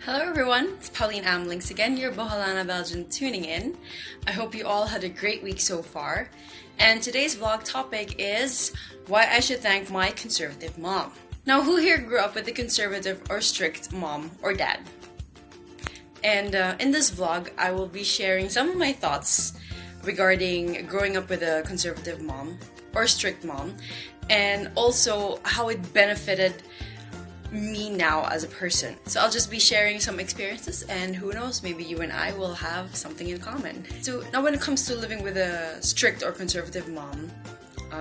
Hello everyone, it's Pauline Amlings again, your Boholana Belgian tuning in. I hope you all had a great week so far. And today's vlog topic is why I should thank my conservative mom. Now, who here grew up with a conservative or strict mom or dad? And in this vlog, I will be sharing some of my thoughts regarding growing up with a conservative mom or strict mom, and also how it benefited me now as a person. So I'll just be sharing some experiences, and who knows, maybe you and I will have something in common. So now when it comes to living with a strict or conservative mom,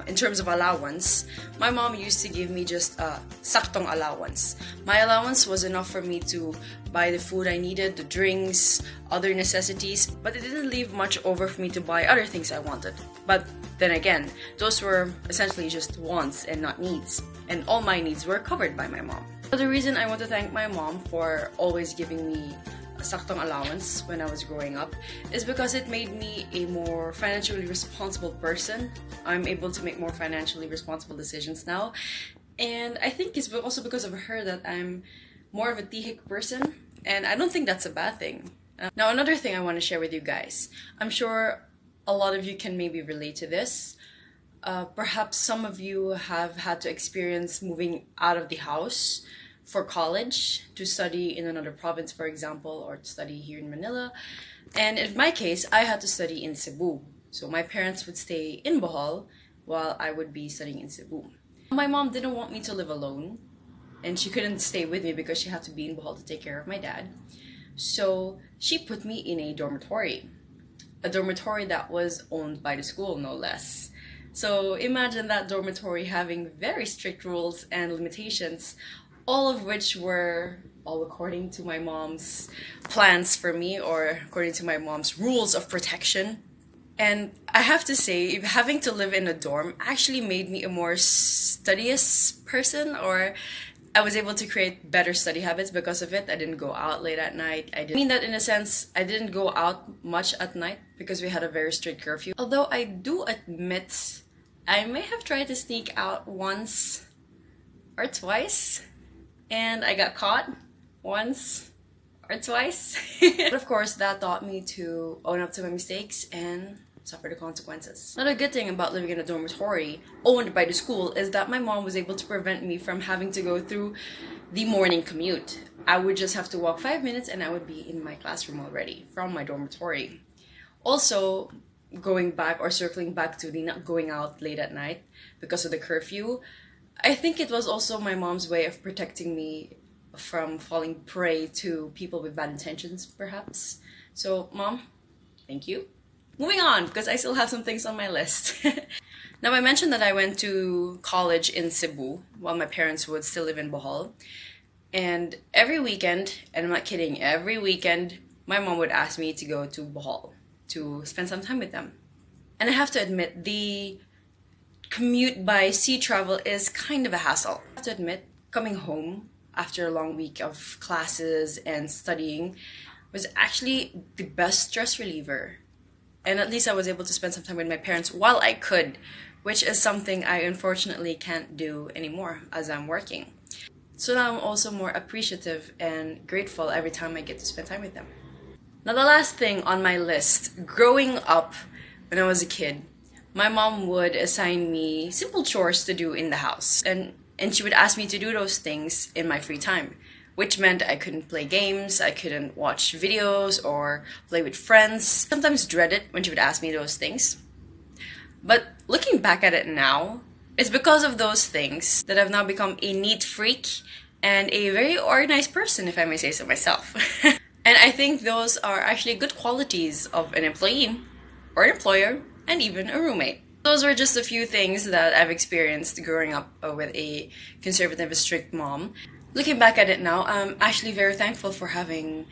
in terms of allowance, my mom used to give me just a saktong allowance. My allowance was enough for me to buy the food I needed, the drinks, other necessities, but it didn't leave much over for me to buy other things I wanted. But then again, those were essentially just wants and not needs, and all my needs were covered by my mom. So the reason I want to thank my mom for always giving me a saktong allowance when I was growing up is because it made me a more financially responsible person. I'm able to make more financially responsible decisions now, and I think it's also because of her that I'm more of a tihik person, and I don't think that's a bad thing. Now, another thing I want to share with you guys, I'm sure a lot of you can maybe relate to this. Perhaps some of you have had to experience moving out of the house for college, to study in another province, for example, or to study here in Manila. And in my case, I had to study in Cebu. So my parents would stay in Bohol while I would be studying in Cebu. My mom didn't want me to live alone, and she couldn't stay with me because she had to be in Bohol to take care of my dad. So she put me in a dormitory that was owned by the school, no less. So imagine that dormitory having very strict rules and limitations, all of which were all according to my mom's plans for me, or according to my mom's rules of protection. And I have to say, having to live in a dorm actually made me a more studious person, or I was able to create better study habits because of it. I didn't go out late at night. I mean that in a sense, I didn't go out much at night because we had a very strict curfew. Although I do admit, I may have tried to sneak out once or twice, and I got caught once or twice. But of course, that taught me to own up to my mistakes and suffer the consequences. Another good thing about living in a dormitory owned by the school is that my mom was able to prevent me from having to go through the morning commute. I would just have to walk 5 minutes and I would be in my classroom already from my dormitory. Also, going back or circling back to the not going out late at night because of the curfew, I think it was also my mom's way of protecting me from falling prey to people with bad intentions, perhaps. So, Mom, thank you. Moving on, because I still have some things on my list. Now, I mentioned that I went to college in Cebu while my parents would still live in Bohol. And every weekend, and I'm not kidding, every weekend, my mom would ask me to go to Bohol to spend some time with them. And I have to admit, the commute by sea travel is kind of a hassle. I have to admit, coming home after a long week of classes and studying was actually the best stress reliever. And at least I was able to spend some time with my parents while I could, which is something I unfortunately can't do anymore as I'm working. So now I'm also more appreciative and grateful every time I get to spend time with them. Now, the last thing on my list, growing up when I was a kid, my mom would assign me simple chores to do in the house. And she would ask me to do those things in my free time, which meant I couldn't play games, I couldn't watch videos or play with friends. Sometimes dread it when she would ask me those things. But looking back at it now, it's because of those things that I've now become a neat freak and a very organized person, if I may say so myself. And I think those are actually good qualities of an employee or an employer, and even a roommate. Those were just a few things that I've experienced growing up with a conservative, strict mom. Looking back at it now, I'm actually very thankful for having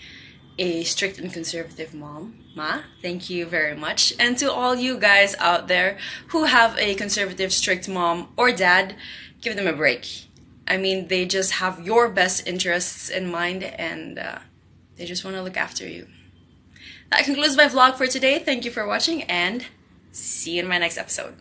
a strict and conservative mom. Ma, thank you very much. And to all you guys out there who have a conservative, strict mom or dad, give them a break. I mean, they just have your best interests in mind, and they just want to look after you. That concludes my vlog for today. Thank you for watching, and see you in my next episode.